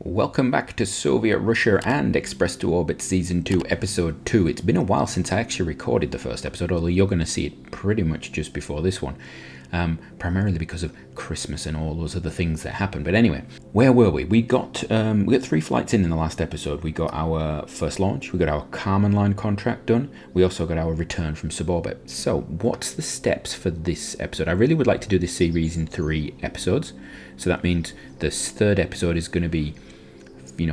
Welcome back to Soviet Russia and Express to Orbit Season 2, Episode 2. It's been a while since I actually recorded the first episode, although you're going to see it pretty much just before this one. Primarily because of Christmas and all those other things that happened. But anyway, where were we? We got 3 flights in the last episode. We got our first launch, we got our Kármán line contract done, we also got our return from suborbit. So what's the steps for this episode? I really would like to do this series in 3 episodes. So that means this third episode is going to be,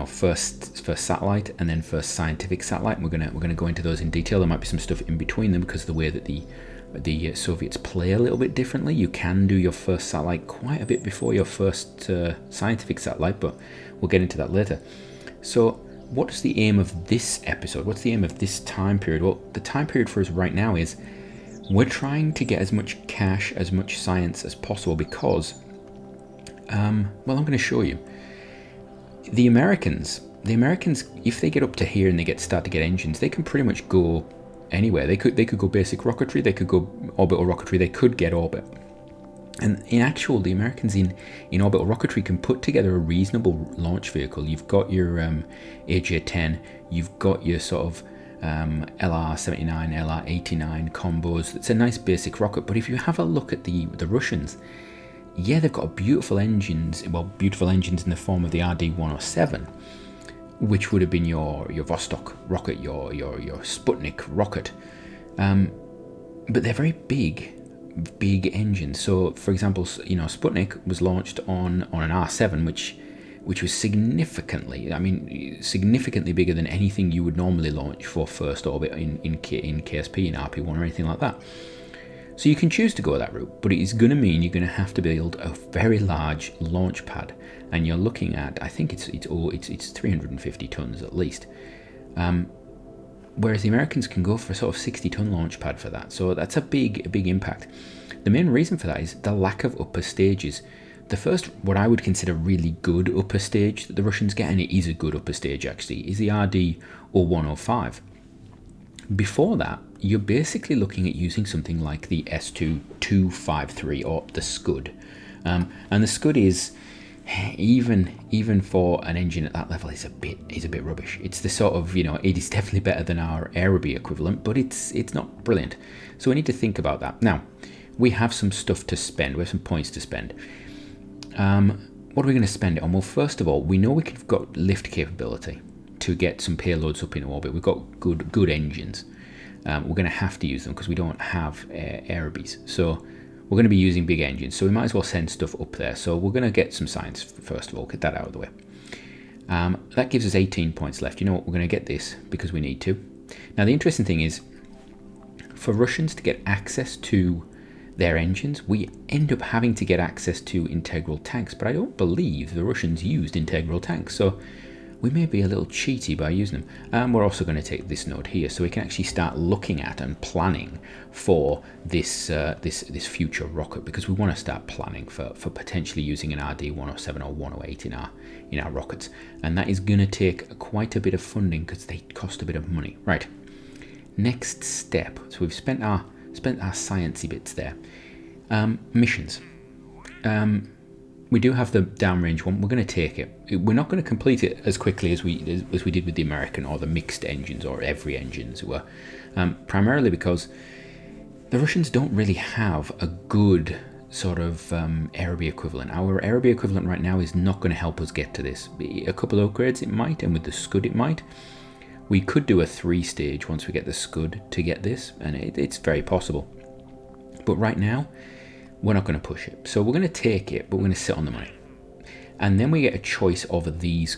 first satellite and then first scientific satellite. We're gonna go into those in detail. There might be some stuff in between them because of the way that the Soviets play a little bit differently. You can do your first satellite quite a bit before your first scientific satellite, but we'll get into that later. So what's the aim of this episode? What's the aim of this time period? Well, the time period for us right now is we're trying to get as much cash, as much science as possible because, I'm going to show you. The Americans, if they get up to here and they start to get engines, they can pretty much go anywhere. They could go basic rocketry, they could go orbital rocketry, they could get orbit. And in actual, the Americans in orbital rocketry can put together a reasonable launch vehicle. You've got your AJ-10, you've got your sort of LR-79, LR-89 combos. It's a nice basic rocket, but if you have a look at the Russians, yeah, they've got beautiful engines in the form of the RD-107, which would have been your Vostok rocket, your Sputnik rocket. But they're very big engines. So, for example, Sputnik was launched on an R7, which was significantly bigger than anything you would normally launch for first orbit in KSP, in RP1 or anything like that. So you can choose to go that route, but it is going to mean you're going to have to build a very large launch pad, and you're looking at, I think it's 350 tons at least. Whereas the Americans can go for a sort of 60-ton launch pad for that. So that's a big impact. The main reason for that is the lack of upper stages. The first, what I would consider really good upper stage that the Russians get, and it is a good upper stage actually, is the RD-0105. Before that, you're basically looking at using something like the S02E02 or the Scud. And the Scud is, even for an engine at that level, is a bit rubbish. It's the sort of, it is definitely better than our Aerobee equivalent, but it's not brilliant. So we need to think about that. Now, we have some stuff to spend. We have some points to spend. What are we going to spend it on? Well, first of all, we know we've got lift capability to get some payloads up in orbit. We've got good engines. We're going to have to use them because we don't have Aerobees. So we're going to be using big engines. So we might as well send stuff up there. So we're going to get some science first of all, get that out of the way. That gives us 18 points left. You know what? We're going to get this because we need to. Now the interesting thing is, for Russians to get access to their engines, we end up having to get access to integral tanks. But I don't believe the Russians used integral tanks. So we may be a little cheaty by using them. And we're also going to take this node here so we can actually start looking at and planning for this future rocket, because we want to start planning for potentially using an RD-107 or 108 in our rockets. And that is going to take quite a bit of funding because they cost a bit of money. Right, next step. So we've spent our sciencey bits there. Missions. We do have the downrange one. We're going to take it. We're not going to complete it as quickly as we did with the American or the mixed engines or every engine, as it were. Primarily because the Russians don't really have a good sort of Aerobee equivalent. Our Aerobee equivalent right now is not going to help us get to this. A couple of upgrades it might, and with the Scud it might. We could do a 3-stage once we get the Scud to get this, and it's very possible. But right now, we're not going to push it. So we're going to take it, but we're going to sit on the money. And then we get a choice of these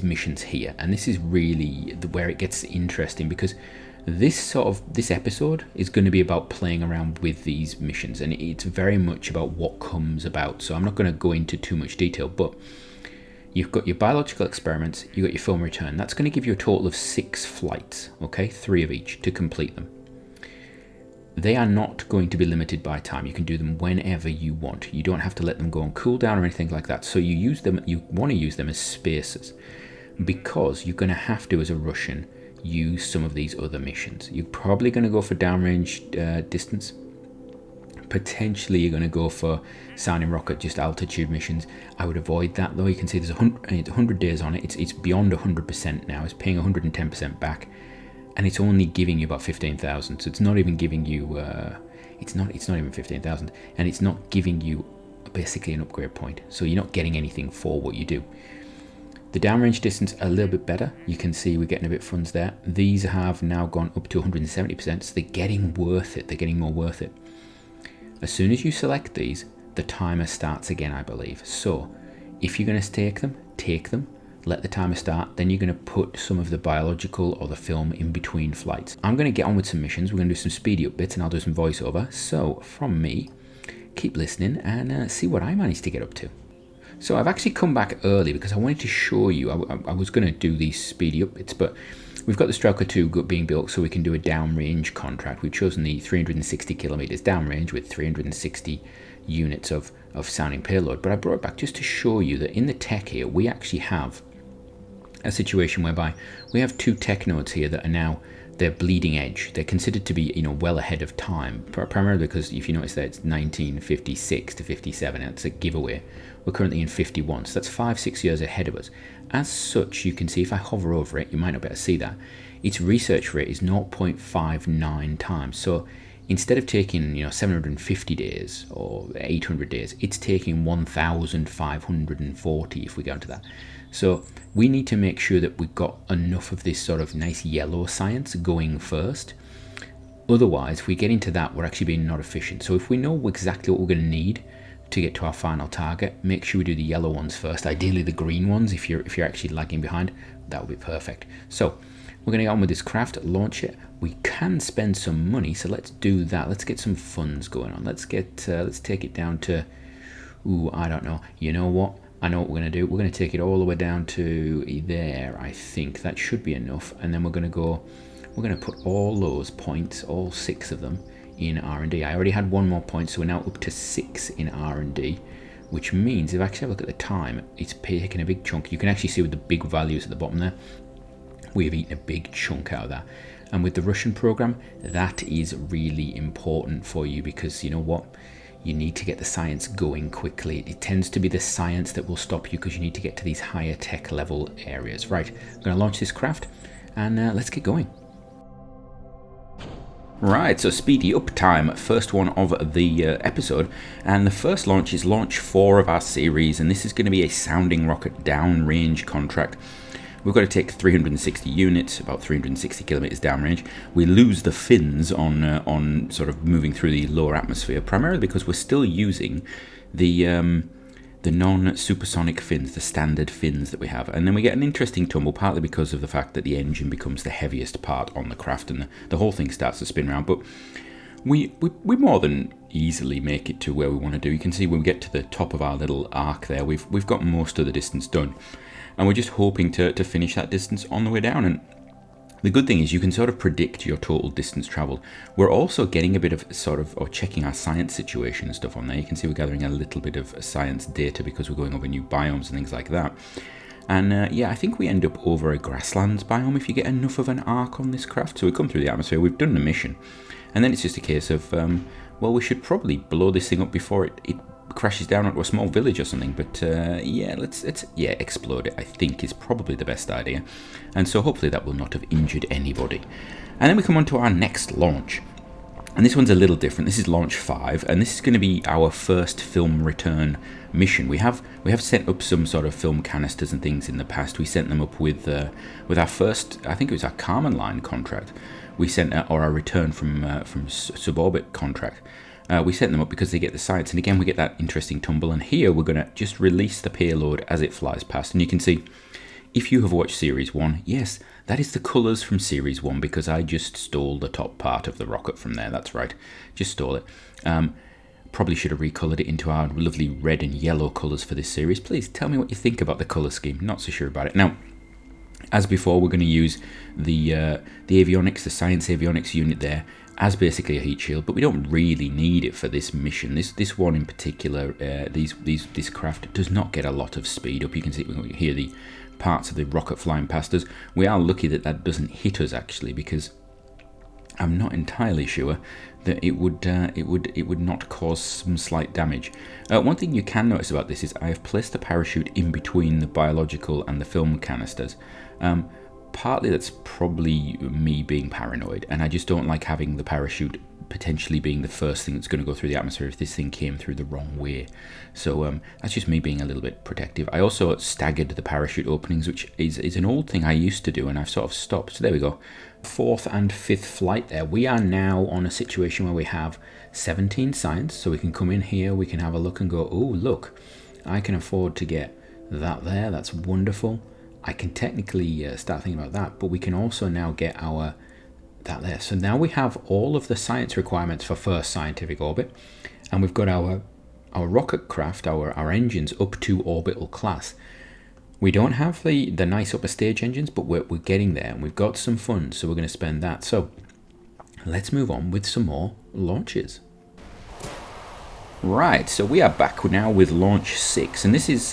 missions here. And this is really where it gets interesting, because this episode is going to be about playing around with these missions. And it's very much about what comes about. So I'm not going to go into too much detail, but you've got your biological experiments, you've got your film return. That's going to give you a total of 6 flights, okay? 3 of each to complete them. They are not going to be limited by time. You can do them whenever you want. You don't have to let them go on cooldown or anything like that. So you want to use them as spacers, because you're going to have to, as a Russian, use some of these other missions. You're probably going to go for downrange distance, potentially you're going to go for sounding rocket, just altitude missions. I would avoid that though. You can see there's 100 days on it. It's beyond 100% now. It's paying 110% back, and it's only giving you about 15,000. So it's not even giving you. It's not even 15,000, and it's not giving you basically an upgrade point. So you're not getting anything for what you do. The downrange distance a little bit better. You can see we're getting a bit funds there. These have now gone up to 170%, so they're getting worth it. They're getting more worth it. As soon as you select these, the timer starts again, I believe. So if you're going to take them, let the timer start. Then you're going to put some of the biological or the film in between flights. I'm going to get on with some missions. We're going to do some speedy up bits, and I'll do some voiceover. So from me, keep listening and see what I managed to get up to. So I've actually come back early because I wanted to show you. I was going to do these speedy up bits, but we've got the Strelka 2 being built so we can do a downrange contract. We've chosen the 360 kilometers downrange with 360 units of sounding payload. But I brought it back just to show you that in the tech here, we actually have a situation whereby we have 2 tech nodes here that are now, they're bleeding edge. They're considered to be, well ahead of time, primarily because if you notice that it's 1956 to 57, and it's a giveaway. We're currently in 51, so that's 5-6 years ahead of us. As such, you can see if I hover over it, you might not be able to see that, its research rate is 0.59 times. So instead of taking 750 days or 800 days, it's taking 1,540 if we go into that. So we need to make sure that we've got enough of this sort of nice yellow science going first. Otherwise, if we get into that, we're actually being not efficient. So if we know exactly what we're going to need to get to our final target, make sure we do the yellow ones first, ideally the green ones if you're actually lagging behind. That would be perfect. So we're going to get on with this craft, launch it. We can spend some money, so let's do that. Let's get some funds going on. Let's take it down to, I don't know. You know what? I know what we're going to do. We're going to take it all the way down to there. I think that should be enough. And then we're going to put all those points, all 6 of them, in R&D. I already had 1 more point, so we're now up to 6 in R&D, which means if I actually have a look at the time, it's taking a big chunk. You can actually see with the big values at the bottom there, we have eaten a big chunk out of that. And with the Russian program, that is really important for you because you know what? You need to get the science going quickly. It tends to be the science that will stop you because you need to get to these higher tech level areas. Right, I'm going to launch this craft and let's get going. Right, so speedy up time, first one of the episode, and the first launch is launch 4 of our series, and this is going to be a sounding rocket downrange contract. We've got to take 360 units, about 360 kilometers downrange. We lose the fins on sort of moving through the lower atmosphere, primarily because we're still using the non-supersonic fins, the standard fins that we have. And then we get an interesting tumble, partly because of the fact that the engine becomes the heaviest part on the craft and the whole thing starts to spin around. But we more than easily make it to where we want to do. You can see when we get to the top of our little arc there, we've got most of the distance done. And we're just hoping to finish that distance on the way down. And the good thing is you can sort of predict your total distance traveled. We're also getting a bit of or checking our science situation and stuff on there. You can see we're gathering a little bit of science data because we're going over new biomes and things like that. And yeah, I think we end up over a grasslands biome if you get enough of an arc on this craft. So we come through the atmosphere, we've done the mission. And then it's just a case of, well, we should probably blow this thing up before it crashes down onto a small village or something, but yeah, let's explode it, I think, is probably the best idea. And so hopefully that will not have injured anybody. And then we come on to our next launch, and this one's a little different. This is launch 5, and this is going to be our first film return mission. We have sent up some sort of film canisters and things in the past. We sent them up with our first, I think it was our Carmen line contract. We sent or our return from suborbit contract. We set them up because they get the science, and again we get that interesting tumble. And here we're going to just release the payload as it flies past, and you can see, if you have watched Series 1, yes, that is the colours from Series 1 because I just stole the top part of the rocket from there. That's right, just stole it. Probably should have recoloured it into our lovely red and yellow colours for this series. Please tell me what you think about the colour scheme. Not so sure about it. Now, as before, we're going to use the avionics, the science avionics unit there, as basically a heat shield, but we don't really need it for this mission. This one in particular, this craft does not get a lot of speed up. You can see here the parts of the rocket flying past us. We are lucky that doesn't hit us actually, because I'm not entirely sure that it would not cause some slight damage. One thing you can notice about this is I have placed the parachute in between the biological and the film canisters. Partly that's probably me being paranoid, and I just don't like having the parachute potentially being the first thing that's going to go through the atmosphere if this thing came through the wrong way. So that's just me being a little bit protective. I also staggered the parachute openings, which is an old thing I used to do, and I've sort of stopped. So there we go. 4th and 5th flight there. We are now on a situation where we have 17 science, so we can come in here, we can have a look and go, oh look, I can afford to get that there, that's wonderful. I can technically start thinking about that, but we can also now get that there. So now we have all of the science requirements for first scientific orbit, and we've got our rocket craft, our engines up to orbital class. We don't have the nice upper stage engines, but we're getting there, and we've got some funds, so we're going to spend that. So let's move on with some more launches. Right, so we are back now with launch 6, and this is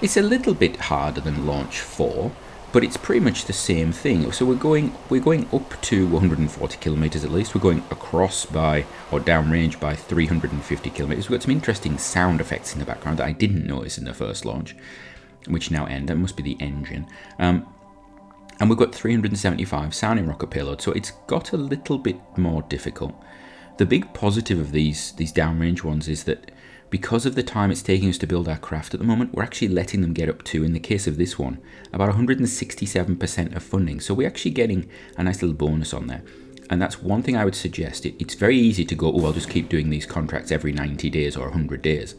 it's a little bit harder than launch 4, but it's pretty much the same thing. So we're going up to 140 kilometers at least. We're going across by, or downrange by 350 kilometers. We've got some interesting sound effects in the background that I didn't notice in the first launch, which now end. That must be the engine. And we've got 375 sounding rocket payload, so it's got a little bit more difficult. The big positive of these downrange ones is that because of the time it's taking us to build our craft at the moment, we're actually letting them get up to, in the case of this one, about 167% of funding. So we're actually getting a nice little bonus on there. And that's one thing I would suggest. It's very easy to go, oh, I'll just keep doing these contracts every 90 days or 100 days.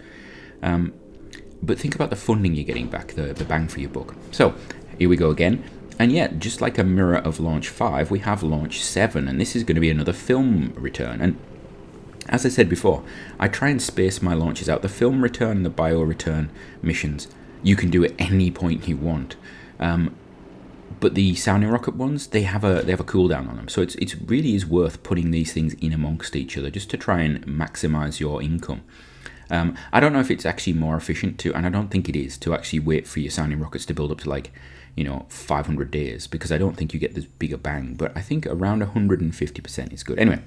But think about the funding you're getting back, the bang for your buck. So here we go again. And yet, just like a mirror of launch 5, we have launch 7, and this is going to be another film return. And as I said before, I try and space my launches out. The film return and the bio return missions, you can do at any point you want. But the sounding rocket ones, they have a cooldown on them. So it really is worth putting these things in amongst each other just to try and maximize your income. I don't know if it's actually more efficient to, and I don't think it is, to actually wait for your sounding rockets to build up to 500 days, because I don't think you get this bigger bang. But I think around 150% is good. Anyway,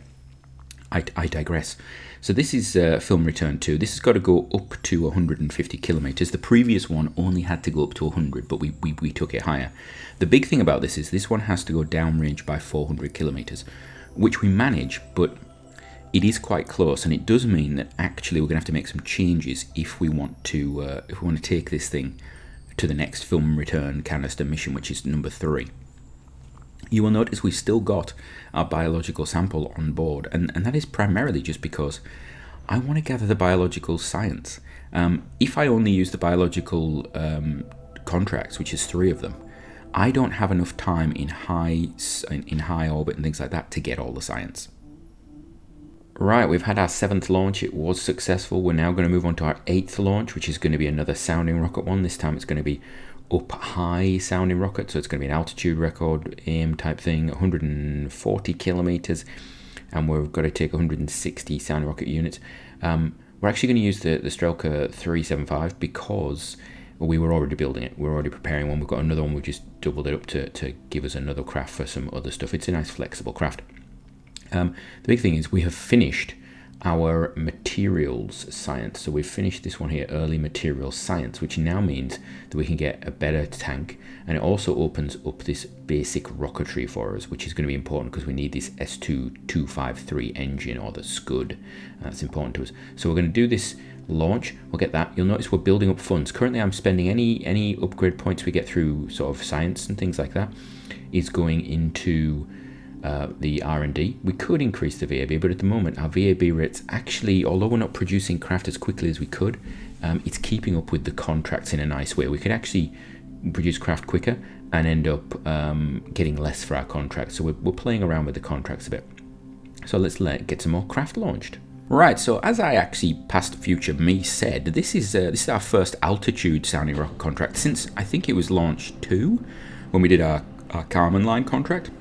I digress. So this is film return 2. This has got to go up to 150 kilometers. The previous one only had to go up to 100, but we took it higher. The big thing about this is this one has to go downrange by 400 kilometers, which we manage, but it is quite close, and it does mean that actually we're going to have to make some changes if we want to take this thing to the next film return canister mission, which is number 3. You will notice we've still got our biological sample on board, and that is primarily just because I want to gather the biological science. If I only use the biological contracts, which is 3 of them, I don't have enough time in high orbit and things like that to get all the science. Right, we've had our 7th launch. It was successful. We're now going to move on to our 8th launch, which is going to be another sounding rocket one. This time it's going to be up high sounding rocket, so it's going to be an altitude record aim type thing, 140 kilometers, and we've got to take 160 sounding rocket units. We're actually going to use the Strelka 375 because we were already building it. We're already preparing one. We've got another one. We've just doubled it up to give us another craft for some other stuff. It's a nice flexible craft. The big thing is we have finished our materials science. So we've finished this one here, early materials science, which now means that we can get a better tank, and it also opens up this basic rocketry for us, which is going to be important because we need this S02E02 engine, or the Scud. That's important to us. So we're going to do this launch. We'll get that. You'll notice we're building up funds. Currently I'm spending any upgrade points we get through sort of science and things like that is going into the R&D. We could increase the VAB, but at the moment our VAB rates actually, although we're not producing craft as quickly as we could, it's keeping up with the contracts in a nice way. We could actually produce craft quicker and end up getting less for our contracts. So we're playing around with the contracts a bit. So let's get some more craft launched. Right, so as I actually past future me said, this is our first altitude sounding rocket contract since I think it was launch 2 when we did our Kármán line contract.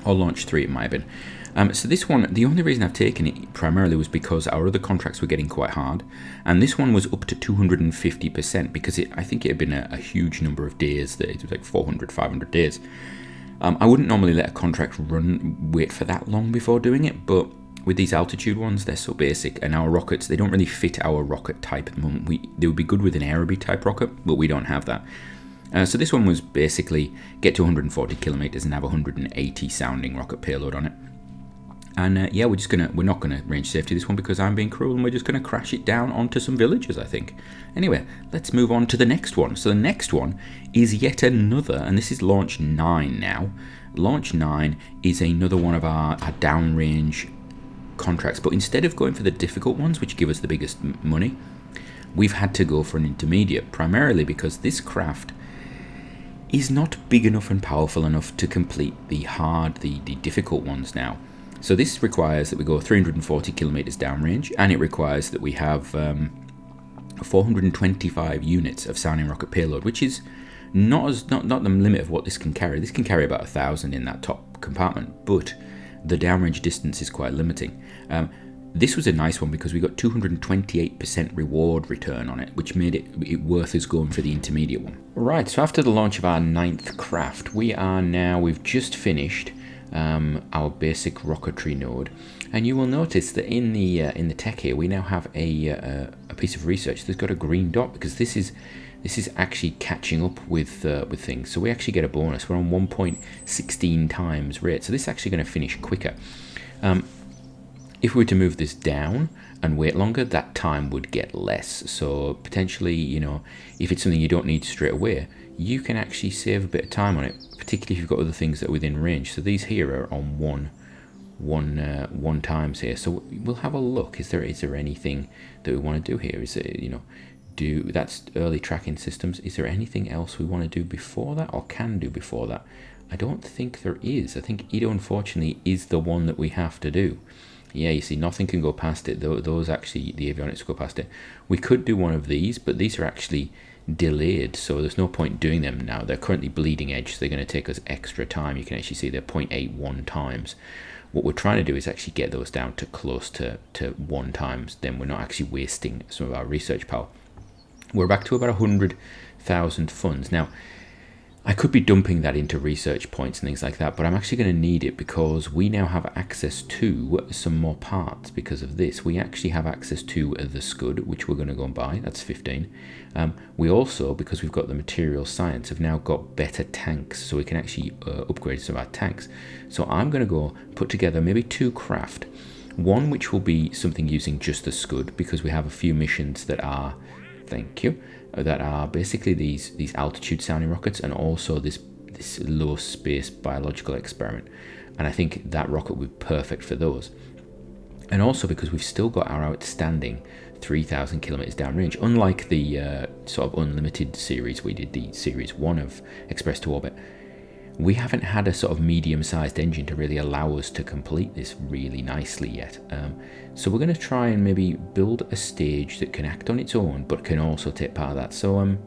Or launch 3 it might have been. So this one, the only reason I've taken it primarily was because our other contracts were getting quite hard, and this one was up to 250% because I think it had been a huge number of days, that it was like 400, 500 days. I wouldn't normally let a contract wait for that long before doing it, but with these altitude ones, they're so basic, and our rockets, they don't really fit our rocket type at the moment. They would be good with an Aerobee type rocket, but we don't have that. So this one was basically get to 140 kilometers and have 180 sounding rocket payload on it. And yeah, we're not gonna range safety this one because I'm being cruel, and we're just gonna crash it down onto some villages, I think. Anyway, let's move on to the next one. So the next one is yet another, and this is Launch 9 now. Launch 9 is another one of our downrange contracts, but instead of going for the difficult ones, which give us the biggest money, we've had to go for an intermediate, primarily because this craft is not big enough and powerful enough to complete the difficult ones now. So this requires that we go 340 kilometers downrange, and it requires that we have 425 units of sounding rocket payload, which is not the limit of what this can carry. This can carry about 1,000 in that top compartment, but the downrange distance is quite limiting. This was a nice one because we got 228% reward return on it, which made it worth us going for the intermediate one. Right, so after the launch of our 9th craft, we've just finished our basic rocketry node, and you will notice that in the tech here we now have a piece of research that's got a green dot, because this is actually catching up with things. So we actually get a bonus. We're on 1.16 times rate, so this is actually going to finish quicker. If we were to move this down and wait longer, that time would get less. So potentially, you know, if it's something you don't need straight away, you can actually save a bit of time on it, particularly if you've got other things that are within range. So these here are on one times here. So we'll have a look. Is there anything that we want to do here? Is it, you know, that's early tracking systems. Is there anything else we want to do before that, or can do before that? I don't think there is. I think Edo, unfortunately, is the one that we have to do. Yeah, you see, nothing can go past it. Those actually, the avionics go past it. We could do one of these, but these are actually delayed, so there's no point doing them now. They're currently bleeding edge, so they're going to take us extra time. You can actually see they're 0.81 times. What we're trying to do is actually get those down to close to 1 times. Then we're not actually wasting some of our research power. We're back to about 100,000 funds. Now, I could be dumping that into research points and things like that, but I'm actually going to need it because we now have access to some more parts because of this. We actually have access to the Scud, which we're going to go and buy. That's 15. We also, because we've got the material science, have now got better tanks, so we can actually upgrade some of our tanks. So I'm going to go put together maybe 2 craft. One which will be something using just the Scud, because we have a few missions that are, thank you, that are basically these altitude sounding rockets, and also this low space biological experiment, and I think that rocket would be perfect for those. And also because we've still got our outstanding 3,000 kilometers downrange, unlike the sort of unlimited series we did, the series 1 of Express to Orbit. We haven't had a sort of medium-sized engine to really allow us to complete this really nicely yet. So we're going to try and maybe build a stage that can act on its own, but can also take part of that. So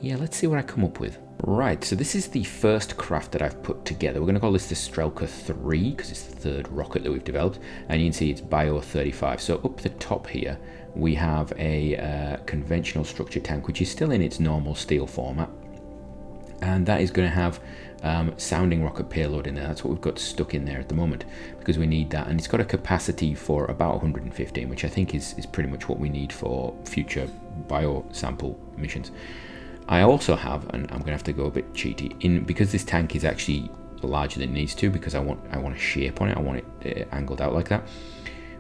yeah, let's see what I come up with. Right, so this is the first craft that I've put together. We're going to call this the Strelka 3, because it's the 3rd rocket that we've developed. And you can see it's Bio 35. So up the top here, we have a conventional structure tank, which is still in its normal steel format. And that is going to have sounding rocket payload in there. That's what we've got stuck in there at the moment, because we need that. And it's got a capacity for about 115, which I think is pretty much what we need for future bio sample missions. I also have, and I'm going to have to go a bit cheaty, because this tank is actually larger than it needs to, because I want a shape on it. I want it angled out like that.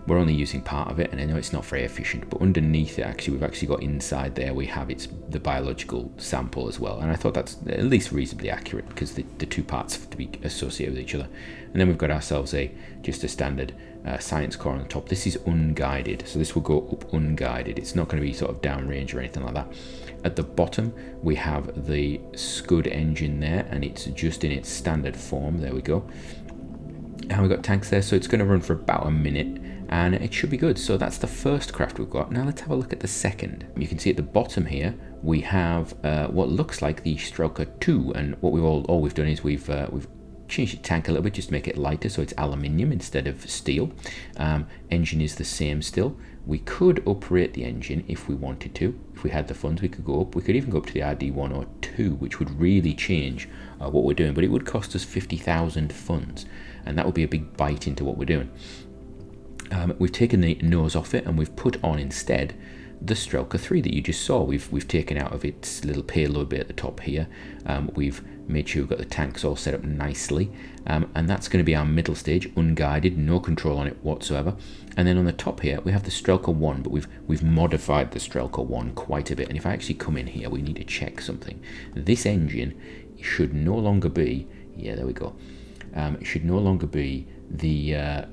We're only using part of it, and I know it's not very efficient, but underneath it, we've actually got inside there, we have the biological sample as well. And I thought that's at least reasonably accurate, because the 2 parts have to be associated with each other. And then we've got ourselves just a standard science core on the top. This is unguided, so this will go up unguided. It's not going to be sort of downrange or anything like that. At the bottom, we have the Scud engine there, and it's just in its standard form. There we go. And we've got tanks there, so it's going to run for about a minute. And it should be good. So that's the first craft we've got. Now let's have a look at the second. You can see at the bottom here we have what looks like the Strelka 2, and what all we've done is we've changed the tank a little bit just to make it lighter, so it's aluminium instead of steel. Engine is the same still. We could uprate the engine if we wanted to. If we had the funds, we could go up. We could even go up to the RD102, which would really change what we're doing, but it would cost us 50,000 funds, and that would be a big bite into what we're doing. We've taken the nose off it, and we've put on instead the Strelka 3 that you just saw. We've taken out of its little payload bit at the top here. We've made sure we've got the tanks all set up nicely, and that's going to be our middle stage, unguided, no control on it whatsoever. And then on the top here we have the Strelka 1, but we've modified the Strelka 1 quite a bit. And if I actually come in here, we need to check something. This engine should no longer be, yeah, there we go. It should no longer be the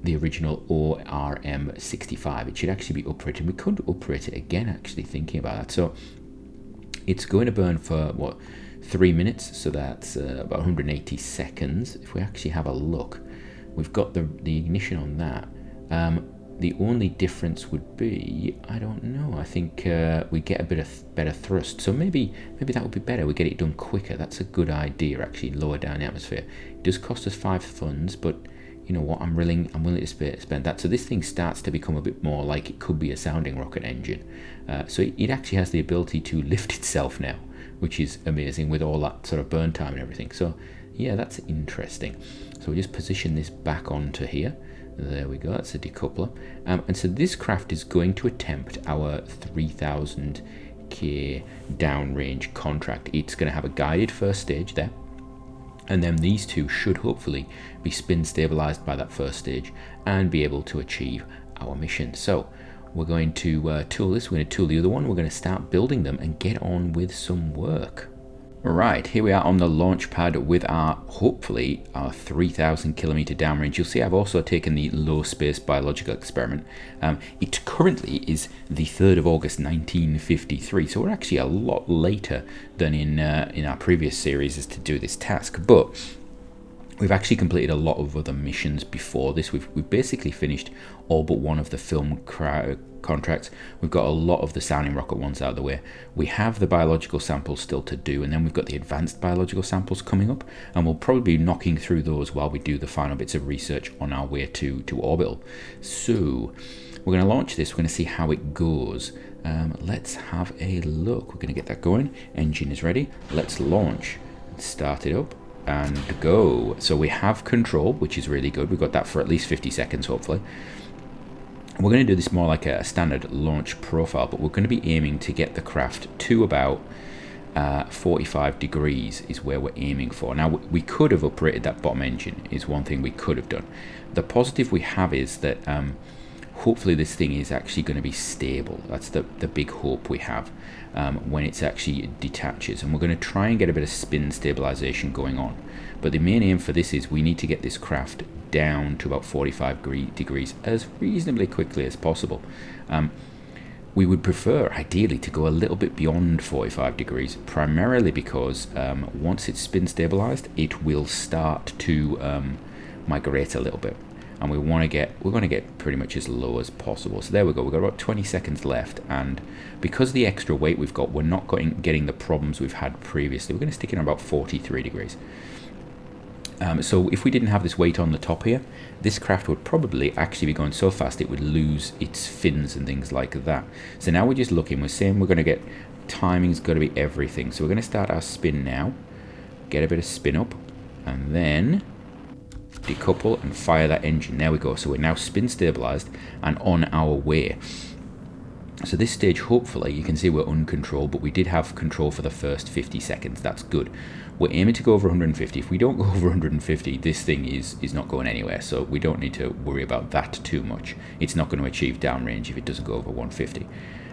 original ORM65. It should actually be uprated. We could uprate it again, actually, thinking about that. So it's going to burn for, what, 3 minutes, so that's about 180 seconds. If we actually have a look, we've got the ignition on that. The only difference would be, I don't know, I think we get a bit of better thrust, so maybe that would be better. We get it done quicker. That's a good idea, actually, lower down the atmosphere. It does cost us 5 funds, but you know what, I'm willing to spend that. So this thing starts to become a bit more like it could be a sounding rocket engine. So it actually has the ability to lift itself now, which is amazing with all that sort of burn time and everything. So yeah, that's interesting. So we just position this back onto here. There we go, that's a decoupler. And so this craft is going to attempt our 3000k downrange contract. It's going to have a guided first stage there. And then these two should hopefully be spin stabilized by that first stage and be able to achieve our mission. So we're going to tool this, we're going to tool the other one, we're going to start building them and get on with some work. Right, here we are on the launch pad with hopefully our 3,000 kilometer downrange. You'll see I've also taken the low space biological experiment. It currently is the 3rd of August 1953, so we're actually a lot later than in our previous series as to do this task, but we've actually completed a lot of other missions before this. We've basically finished all but one of the film contracts. We've got a lot of the sounding rocket ones out of the way. We have the biological samples still to do, and then we've got the advanced biological samples coming up, and we'll probably be knocking through those while we do the final bits of research on our way to Orbital. So we're going to launch this, we're going to see how it goes. Let's have a look. We're going to get that going. Engine is ready. Let's launch. Start it up and go. So we have control, which is really good. We've got that for at least 50 seconds hopefully. We're going to do this more like a standard launch profile, but we're going to be aiming to get the craft to about 45 degrees is where we're aiming for. Now we could have uprated that bottom engine, is one thing we could have done. The positive we have is that hopefully this thing is actually going to be stable. That's the big hope we have when it's actually detaches, and we're going to try and get a bit of spin stabilization going on. But the main aim for this is we need to get this craft down to about 45 degrees as reasonably quickly as possible. We would prefer ideally to go a little bit beyond 45 degrees, primarily because once it's spin stabilized it will start to migrate a little bit, and we're going to get pretty much as low as possible. So there we go, we've got about 20 seconds left, and because of the extra weight we've got, we're not getting the problems we've had previously. We're going to stick in about 43 degrees. So if we didn't have this weight on the top here, this craft would probably actually be going so fast it would lose its fins and things like that. So now we're just looking, we're saying we're going to get, timing's got to be everything. So we're going to start our spin now, get a bit of spin up, and then decouple and fire that engine. There we go. So we're now spin stabilized and on our way. So this stage, hopefully, you can see we're uncontrolled, but we did have control for the first 50 seconds. That's good. We're aiming to go over 150. If we don't go over 150, this thing is not going anywhere, so we don't need to worry about that too much. It's not going to achieve downrange if it doesn't go over 150.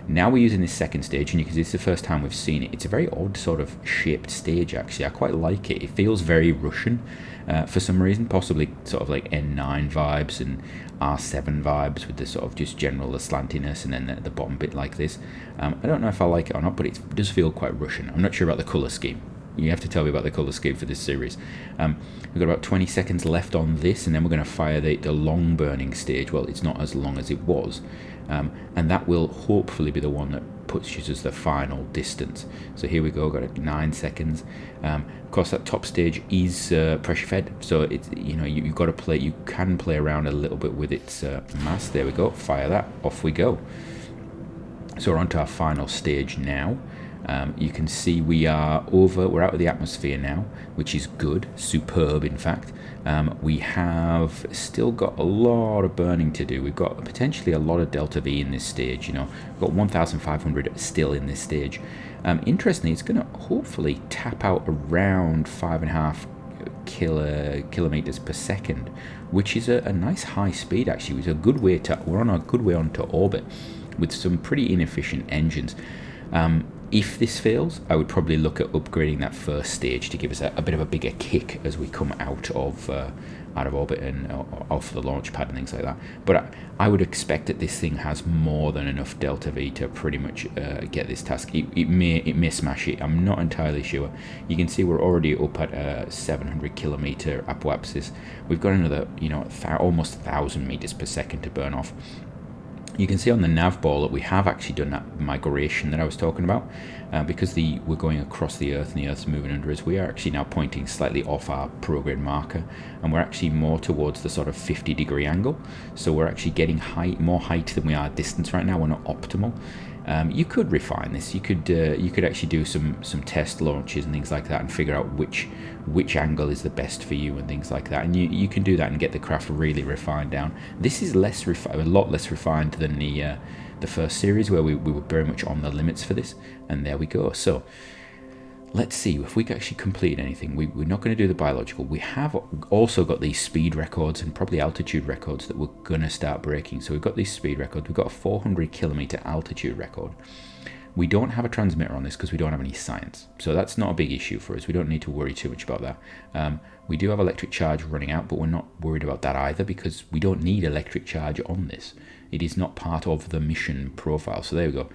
Now we're using this second stage, and you can see it's the first time we've seen it. It's a very odd sort of shaped stage, actually. I quite like it. It feels very Russian for some reason, possibly sort of like N9 vibes and R7 vibes with the sort of just general slantiness and then the bottom bit like this. I don't know if I like it or not, but it does feel quite Russian. I'm not sure about the colour scheme. You have to tell me about the colour scheme for this series. We've got about 20 seconds left on this, and then we're going to fire the long burning stage. Well, it's not as long as it was, and that will hopefully be the one that puts you as the final distance. So here we go, got it 9 seconds. Of course, that top stage is pressure fed, so it's, you know, you've got to play. You can play around a little bit with its mass. There we go. Fire that. Off we go. So we're on to our final stage now. You can see we're out of the atmosphere now, which is good, superb in fact. We have still got a lot of burning to do. We've got potentially a lot of delta V in this stage, you know. We've got 1,500 still in this stage. Interestingly, it's going to hopefully tap out around 5.5 kilometers per second, which is a nice high speed actually. It's a good way to, we're on a good way onto orbit with some pretty inefficient engines. If this fails, I would probably look at upgrading that first stage to give us a bit of a bigger kick as we come out of orbit and off the launch pad and things like that. But I would expect that this thing has more than enough delta V to pretty much get this task. It may smash it. I'm not entirely sure. You can see we're already up at 700 kilometer apoapsis. We've got another, you know, almost 1,000 meters per second to burn off. You can see on the nav ball that we have actually done that migration that I was talking about, because we're going across the Earth and the Earth's moving under us. We are actually now pointing slightly off our prograde marker, and we're actually more towards the sort of 50-degree angle. So we're actually getting more height than we are distance right now. We're not optimal. You could refine this. You could actually do some test launches and things like that, and figure out which angle is the best for you and things like that. And you can do that and get the craft really refined down. This is a lot less refined than the first series, where we were very much on the limits for this. And there we go. So let's see if we can actually complete anything. We're not going to do the biological. We have also got these speed records and probably altitude records that we're going to start breaking. So we've got these speed records. We've got a 400 kilometer altitude record. We don't have a transmitter on this because we don't have any science. So that's not a big issue for us. We don't need to worry too much about that. We do have electric charge running out, but we're not worried about that either, because we don't need electric charge on this. It is not part of the mission profile. So there we go.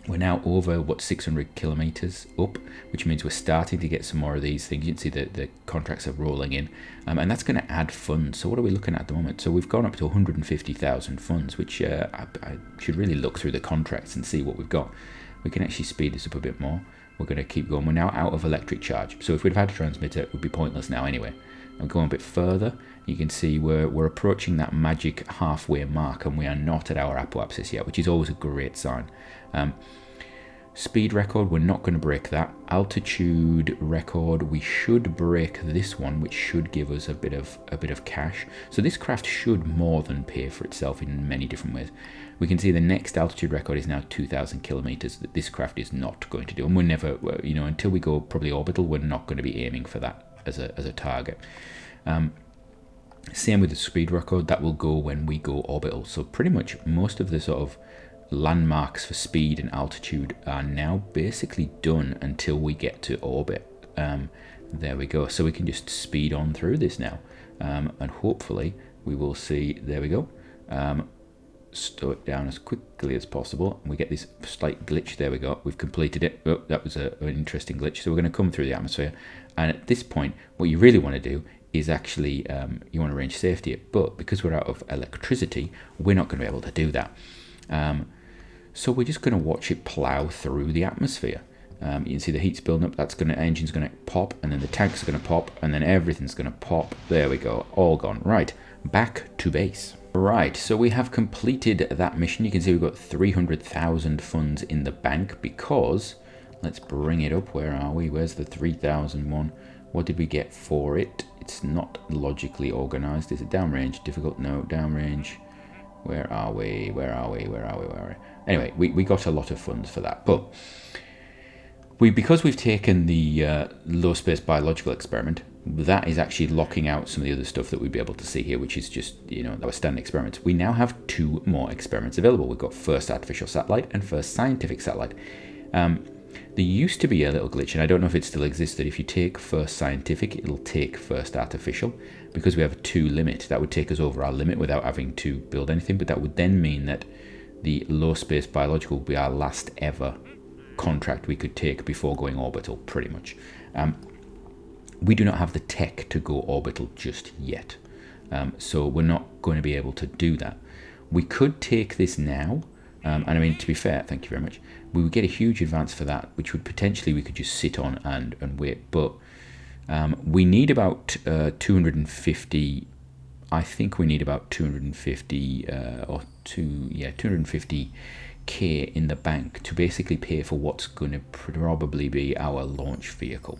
We're now over, 600 kilometers up, which means we're starting to get some more of these things. You can see that the contracts are rolling in, and that's going to add funds. So what are we looking at the moment? So we've gone up to 150,000 funds, which I should really look through the contracts and see what we've got. We can actually speed this up a bit more. We're going to keep going. We're now out of electric charge. So if we'd have had a transmitter, it would be pointless now anyway. I'm going a bit further. You can see we're approaching that magic halfway mark, and we are not at our apoapsis yet, which is always a great sign. Speed record, we're not going to break that. Altitude record, we should break this one, which should give us a bit of cash. So this craft should more than pay for itself in many different ways. We can see the next altitude record is now 2,000 kilometers that this craft is not going to do, and we're never, you know, until we go probably orbital, we're not going to be aiming for that as a target. Same with the speed record, that will go when we go orbital. So pretty much most of the sort of landmarks for speed and altitude are now basically done until we get to orbit. There we go. So we can just speed on through this now, and hopefully we will see. There we go. Stow it down as quickly as possible. We get this slight glitch. There we go. We've completed it. Oh, that was an interesting glitch. So we're going to come through the atmosphere, and at this point, what you really want to do is actually you want to range safety it, but because we're out of electricity, we're not going to be able to do that. So we're just going to watch it plow through the atmosphere. You can see the heat's building up. That's engine's going to pop, and then the tanks are going to pop, and then everything's going to pop. There we go, all gone. Right, back to base. Right, so we have completed that mission. You can see we've got 300,000 funds in the bank because, let's bring it up. Where are we? Where's the 3,001? What did we get for it? It's not logically organized. Is it downrange? Difficult? No, downrange. Where are we? Anyway, we got a lot of funds for that, but because we've taken the low space biological experiment, that is actually locking out some of the other stuff that we'd be able to see here, which is just, you know, our standard experiments. We now have 2 more experiments available. We've got first artificial satellite and first scientific satellite. There used to be a little glitch, and I don't know if it still exists, that if you take first scientific, it'll take first artificial. Because we have a 2 limit, that would take us over our limit without having to build anything, but that would then mean that the low space biological will be our last ever contract we could take before going orbital, pretty much. We do not have the tech to go orbital just yet, so we're not going to be able to do that. We could take this now, And I mean, to be fair, thank you very much, we would get a huge advance for that, which would potentially we could just sit on and wait. But we need about 250. I think we need about 250 250k in the bank to basically pay for what's going to probably be our launch vehicle.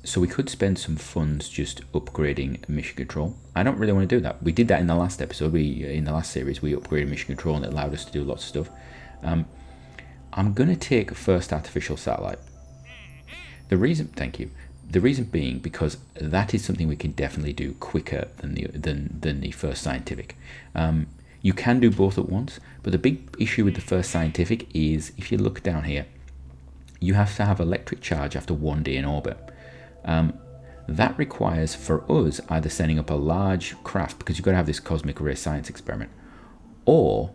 So we could spend some funds just upgrading mission control. I don't really want to do that. We did that in the last episode. In the last series, we upgraded mission control and it allowed us to do lots of stuff. I'm going to take first artificial satellite. Thank you. The reason being because that is something we can definitely do quicker than the first scientific. You can do both at once, but the big issue with the first scientific is if you look down here, you have to have electric charge after 1 day in orbit. That requires for us either sending up a large craft, because you've got to have this cosmic ray science experiment, or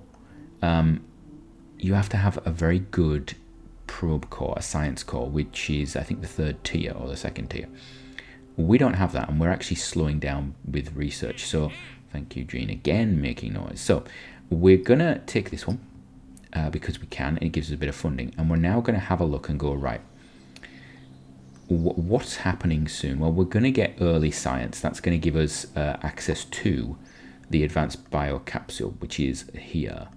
you have to have a very good probe core, a science core, which is I think the 3rd tier or the 2nd tier. We don't have that, and we're actually slowing down with research. So thank you, Gene, again making noise. So we're gonna take this one because we can, and it gives us a bit of funding, and we're now going to have a look and go, right, what's happening soon? Well, we're going to get early science. That's going to give us access to the advanced biocapsule, which is here.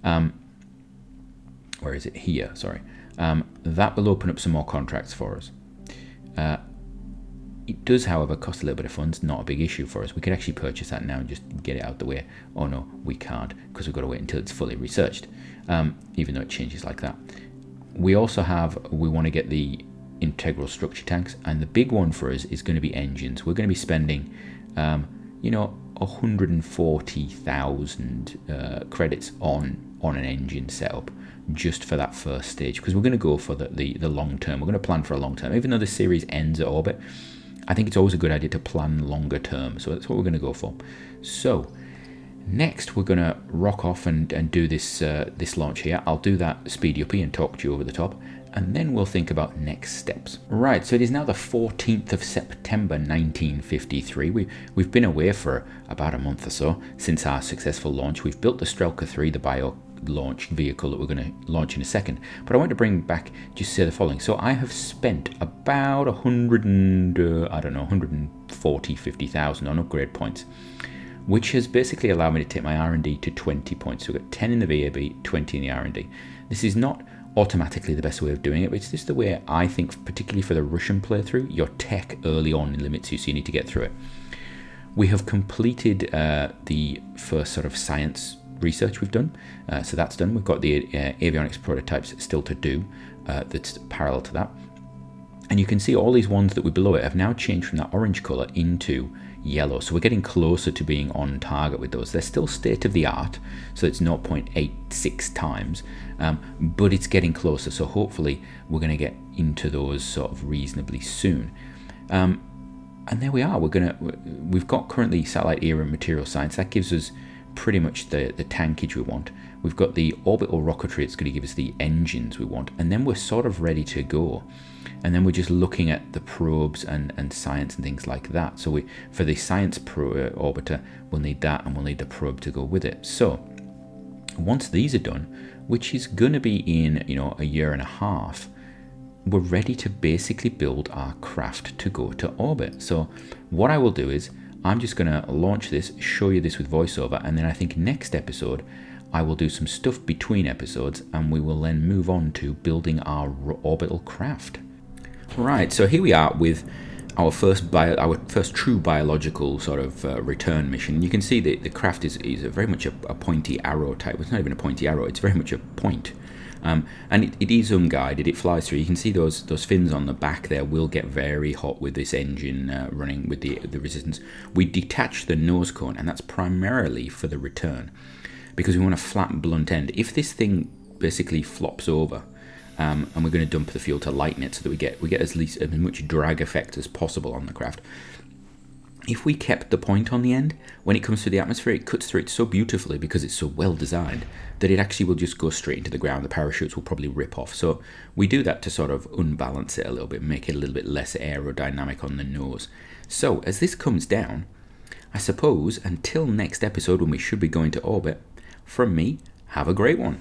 Where is it? Here, sorry. That will open up some more contracts for us. It does, however, cost a little bit of funds. Not a big issue for us. We could actually purchase that now and just get it out the way. Oh no, we can't, because we've got to wait until it's fully researched, even though it changes like that. We also we want to get the integral structure tanks, and the big one for us is going to be engines. We're going to be spending 140,000 credits on an engine setup just for that first stage, because we're going to go for the long term. We're going to plan for a long term. Even though the series ends at orbit, I think it's always a good idea to plan longer term, so that's what we're going to go for. So next we're going to rock off and do this launch here. I'll do that speedy uppy and talk to you over the top, and then we'll think about next steps. Right, so it is now the 14th of September 1953. We've been away for about a month or so since our successful launch. We've built the Strelka 3, the bio launch vehicle that we're going to launch in a second. But I want to bring back, just say the following. So I have spent about 150,000 on upgrade points, which has basically allowed me to take my R&D to 20 points. So we've got 10 in the VAB, 20 in the R&D. This is not automatically the best way of doing it, but it's just the way I think, particularly for the Russian playthrough, your tech early on limits you, so you need to get through it. We have completed the first sort of science research we've done, so that's done. We've got the avionics prototypes still to do, that's parallel to that. And you can see all these ones that were below it have now changed from that orange colour into yellow. So we're getting closer to being on target with those. They're still state of the art, so it's 0.86 times, but it's getting closer. So hopefully we're going to get into those sort of reasonably soon. And there we are. We've got currently satellite era material science. That gives us pretty much the tankage we want. We've got the orbital rocketry. It's going to give us the engines we want, and then we're sort of ready to go. And then we're just looking at the probes and science and things like that. So for the science orbiter, we'll need that, and we'll need the probe to go with it. So once these are done, which is going to be in a year and a half, we're ready to basically build our craft to go to orbit. So what I will do is I'm just going to launch this, show you this with voiceover, and then I think next episode I will do some stuff between episodes, and we will then move on to building our orbital craft. Right, so here we are with our first true biological sort of return mission. You can see that the craft is very much a pointy arrow type. It's not even a pointy arrow, it's very much a point. And it is unguided, it flies through. You can see those fins on the back there will get very hot with this engine running with the resistance. We detach the nose cone, and that's primarily for the return, because we want a flat blunt end. If this thing basically flops over, and we're going to dump the fuel to lighten it so that we get as much drag effect as possible on the craft. If we kept the point on the end, when it comes through the atmosphere, it cuts through it so beautifully because it's so well designed that it actually will just go straight into the ground. The parachutes will probably rip off. So we do that to sort of unbalance it a little bit, make it a little bit less aerodynamic on the nose. So as this comes down, I suppose until next episode when we should be going to orbit, from me, Have a great one.